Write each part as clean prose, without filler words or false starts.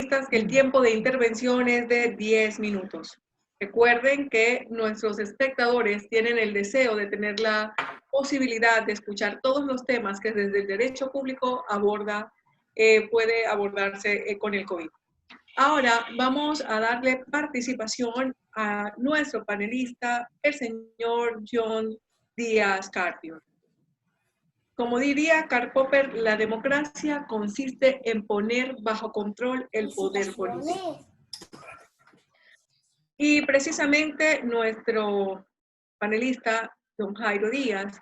panelistas que el tiempo de intervención es de 10 minutos. Recuerden que nuestros espectadores tienen el deseo de tener la posibilidad de escuchar todos los temas que desde el derecho público puede abordarse con el COVID. Ahora vamos a darle participación a nuestro panelista, el señor John Díaz Carpio. Como diría Karl Popper, la democracia consiste en poner bajo control el poder político. Y precisamente nuestro panelista, don Jairo Díaz,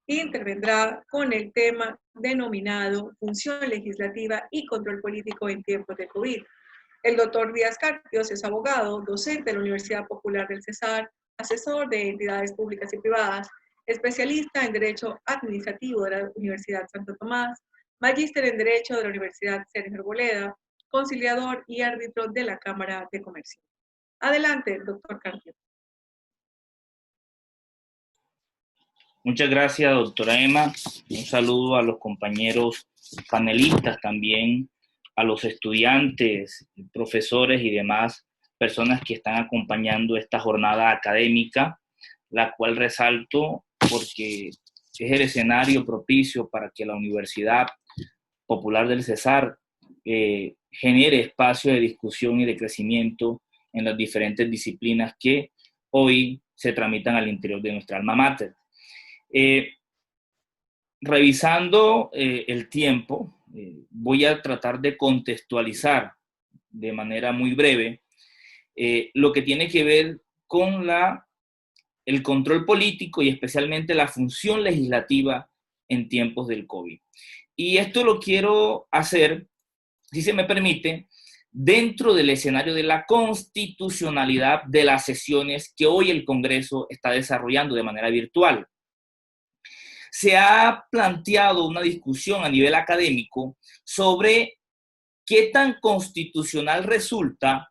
intervendrá con el tema denominado Función Legislativa y Control Político en tiempos de COVID. El doctor Díaz Carpios es abogado, docente de la Universidad Popular del Cesar, asesor de entidades públicas y privadas, especialista en Derecho Administrativo de la Universidad Santo Tomás, magíster en Derecho de la Universidad Sergio Arboleda, conciliador y árbitro de la Cámara de Comercio. Adelante, doctor Carpio. Muchas gracias, doctora Emma. Un saludo a los compañeros panelistas, también a los estudiantes, profesores y demás personas que están acompañando esta jornada académica, la cual resalto porque es el escenario propicio para que la Universidad Popular del Cesar genere espacio de discusión y de crecimiento en las diferentes disciplinas que hoy se tramitan al interior de nuestra alma mater. Revisando el tiempo, voy a tratar de contextualizar de manera muy breve lo que tiene que ver con el control político y especialmente la función legislativa en tiempos del COVID. Y esto lo quiero hacer, si se me permite, dentro del escenario de la constitucionalidad de las sesiones que hoy el Congreso está desarrollando de manera virtual. Se ha planteado una discusión a nivel académico sobre qué tan constitucional resulta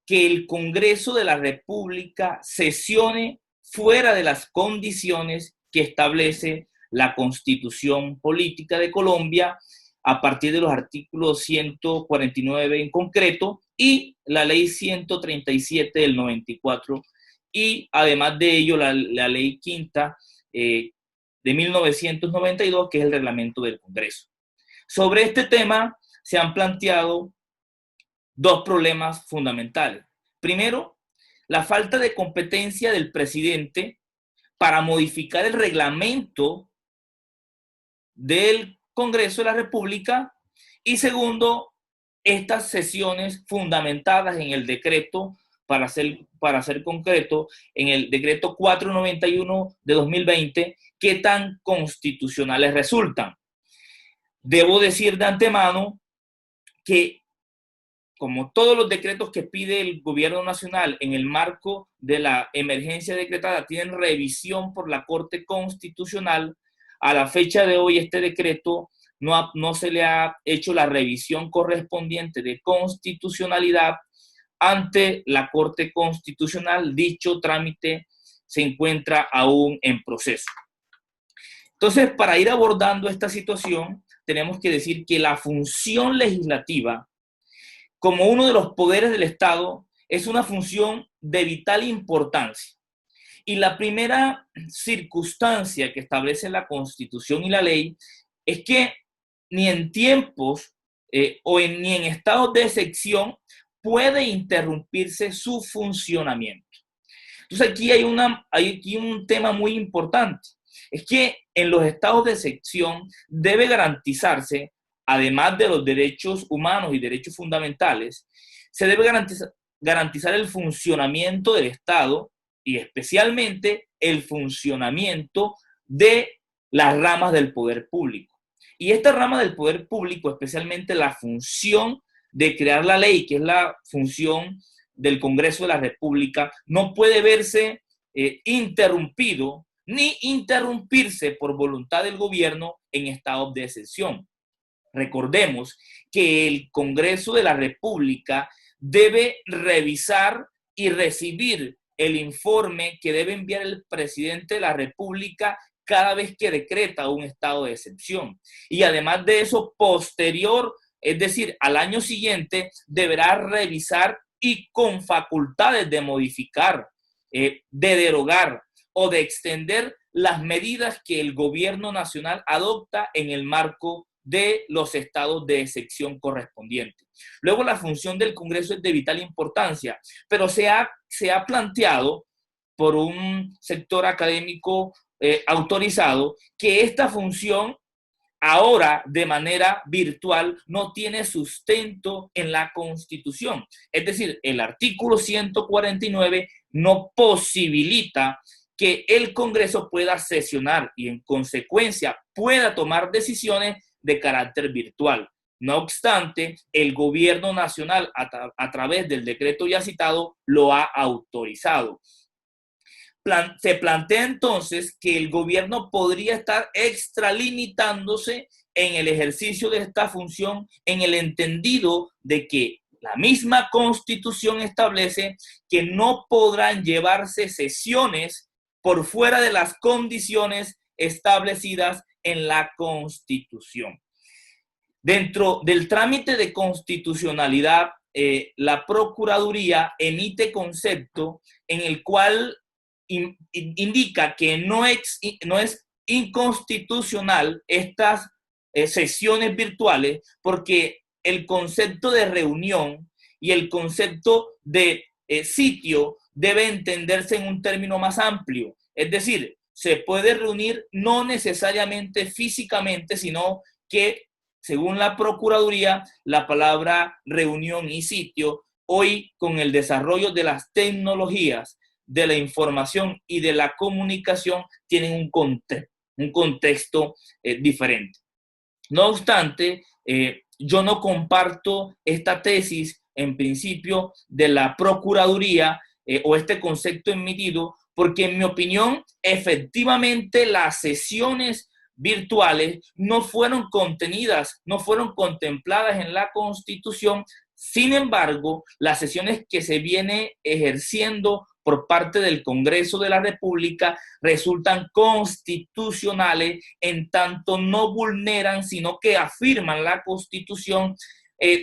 que el Congreso de la República sesione fuera de las condiciones que establece la Constitución Política de Colombia a partir de los artículos 149 en concreto y la Ley 137 del 94 y además de ello la Ley Quinta de 1992, que es el reglamento del Congreso. Sobre este tema se han planteado dos problemas fundamentales. Primero, la falta de competencia del presidente para modificar el reglamento del Congreso de la República. Y segundo, estas sesiones fundamentadas en el decreto, para ser concreto, en el decreto 491 de 2020, ¿qué tan constitucionales resultan? Debo decir de antemano que, como todos los decretos que pide el gobierno nacional en el marco de la emergencia decretada tienen revisión por la Corte Constitucional, a la fecha de hoy este decreto no se le ha hecho la revisión correspondiente de constitucionalidad ante la Corte Constitucional. Dicho trámite se encuentra aún en proceso. Entonces, para ir abordando esta situación, tenemos que decir que la función legislativa, como uno de los poderes del Estado, es una función de vital importancia. Y la primera circunstancia que establece la Constitución y la ley es que ni en tiempos ni en estados de excepción puede interrumpirse su funcionamiento. Entonces aquí hay un tema muy importante. Es que en los estados de excepción debe garantizarse, además de los derechos humanos y derechos fundamentales, se debe garantizar el funcionamiento del Estado y especialmente el funcionamiento de las ramas del poder público. Y esta rama del poder público, especialmente la función de crear la ley, que es la función del Congreso de la República, no puede verse interrumpido ni interrumpirse por voluntad del gobierno en estados de excepción. Recordemos que el Congreso de la República debe revisar y recibir el informe que debe enviar el presidente de la República cada vez que decreta un estado de excepción. Y además de eso, posterior es decir, al año siguiente deberá revisar y con facultades de modificar, de derogar o de extender las medidas que el gobierno nacional adopta en el marco de los estados de excepción correspondientes. Luego, la función del Congreso es de vital importancia, pero se ha planteado por un sector académico autorizado que esta función ahora de manera virtual no tiene sustento en la Constitución. Es decir, el artículo 149 no posibilita que el Congreso pueda sesionar y en consecuencia pueda tomar decisiones de carácter virtual. No obstante, el gobierno nacional a través del decreto ya citado lo ha autorizado. Se plantea entonces que el gobierno podría estar extralimitándose en el ejercicio de esta función en el entendido de que la misma Constitución establece que no podrán llevarse sesiones por fuera de las condiciones establecidas en la Constitución. Dentro del trámite de constitucionalidad, la Procuraduría emite concepto en el cual indica que no es inconstitucional estas sesiones virtuales porque el concepto de reunión y el concepto de sitio debe entenderse en un término más amplio. Es decir, se puede reunir no necesariamente físicamente, sino que, según la Procuraduría, la palabra reunión y sitio, hoy con el desarrollo de las tecnologías, de la información y de la comunicación, tienen un contexto diferente. No obstante, yo no comparto esta tesis en principio de la Procuraduría o este concepto emitido, porque en mi opinión, efectivamente las sesiones virtuales no fueron contenidas, no fueron contempladas en la Constitución. Sin embargo, las sesiones que se viene ejerciendo por parte del Congreso de la República resultan constitucionales en tanto no vulneran, sino que afirman la Constitución,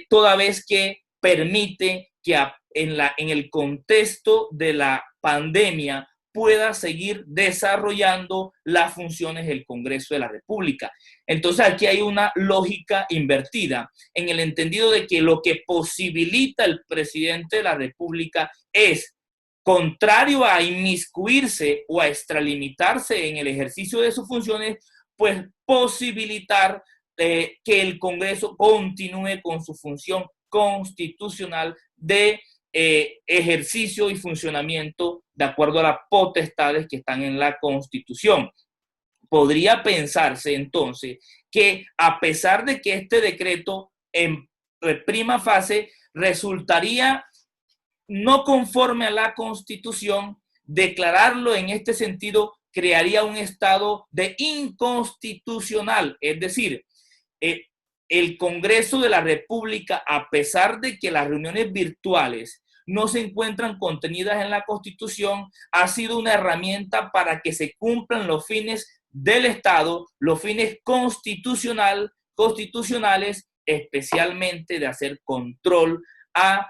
toda vez que permite que en el contexto de la pandemia pueda seguir desarrollando las funciones del Congreso de la República. Entonces aquí hay una lógica invertida en el entendido de que lo que posibilita el presidente de la República es, contrario a inmiscuirse o a extralimitarse en el ejercicio de sus funciones, pues posibilitar que el Congreso continúe con su función constitucional de ejercicio y funcionamiento de acuerdo a las potestades que están en la Constitución. Podría pensarse entonces que, a pesar de que este decreto en prima fase resultaría no conforme a la Constitución, declararlo en este sentido crearía un estado de inconstitucional. Es decir, el Congreso de la República, a pesar de que las reuniones virtuales no se encuentran contenidas en la Constitución, ha sido una herramienta para que se cumplan los fines del Estado, los fines constitucionales, especialmente de hacer control a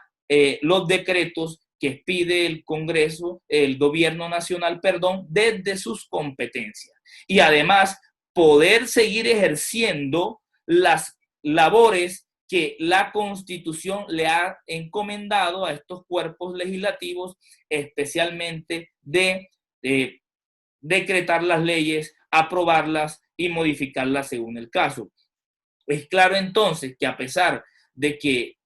los decretos que pide el Congreso, el gobierno nacional, perdón, desde sus competencias. Y además, poder seguir ejerciendo las labores que la Constitución le ha encomendado a estos cuerpos legislativos, especialmente de decretar las leyes, aprobarlas y modificarlas según el caso. Es claro entonces que, a pesar de que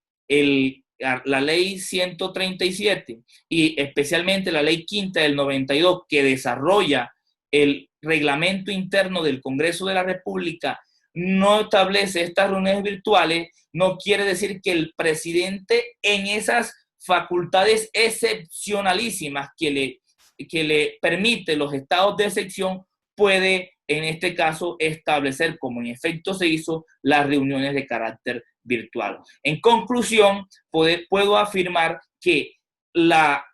la ley 137 y especialmente la ley quinta del 92, que desarrolla el reglamento interno del Congreso de la República, no establece estas reuniones virtuales, no quiere decir que el presidente, en esas facultades excepcionalísimas que le permite los estados de excepción, puede en este caso establecer, como en efecto se hizo, las reuniones de carácter virtual. En conclusión, puedo afirmar que la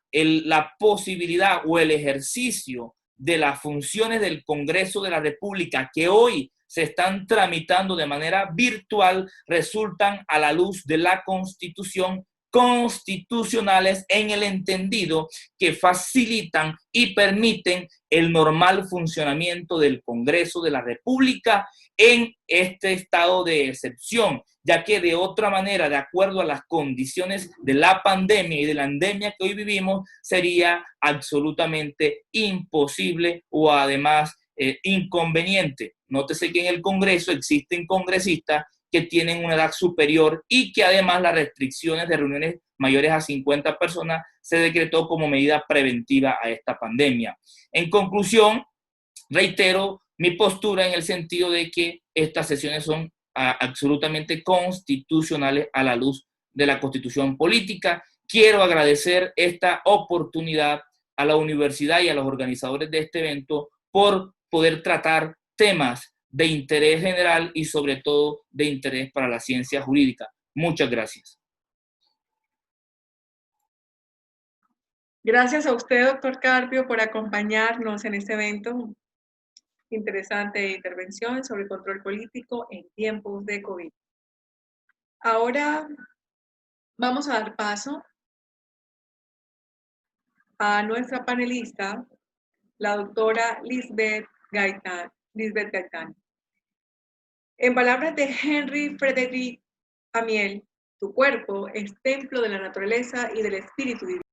posibilidad o el ejercicio de las funciones del Congreso de la República, que hoy se están tramitando de manera virtual resultan, a la luz de la Constitución, constitucionales en el entendido que facilitan y permiten el normal funcionamiento del Congreso de la República en este estado de excepción, ya que de otra manera, de acuerdo a las condiciones de la pandemia y de la endemia que hoy vivimos, sería absolutamente imposible o además inconveniente. Nótese que en el Congreso existen congresistas que tienen una edad superior y que además las restricciones de reuniones mayores a 50 personas se decretó como medida preventiva a esta pandemia. En conclusión, reitero mi postura en el sentido de que estas sesiones son absolutamente constitucionales a la luz de la Constitución política. Quiero agradecer esta oportunidad a la universidad y a los organizadores de este evento por poder tratar temas de interés general y sobre todo de interés para la ciencia jurídica. Muchas gracias. Gracias a usted, doctor Carpio, por acompañarnos en este evento. Interesante intervención sobre control político en tiempos de COVID. Ahora vamos a dar paso a nuestra panelista, la doctora Lisbeth Gaitán. En palabras de Henry Frédéric Amiel, tu cuerpo es templo de la naturaleza y del espíritu divino.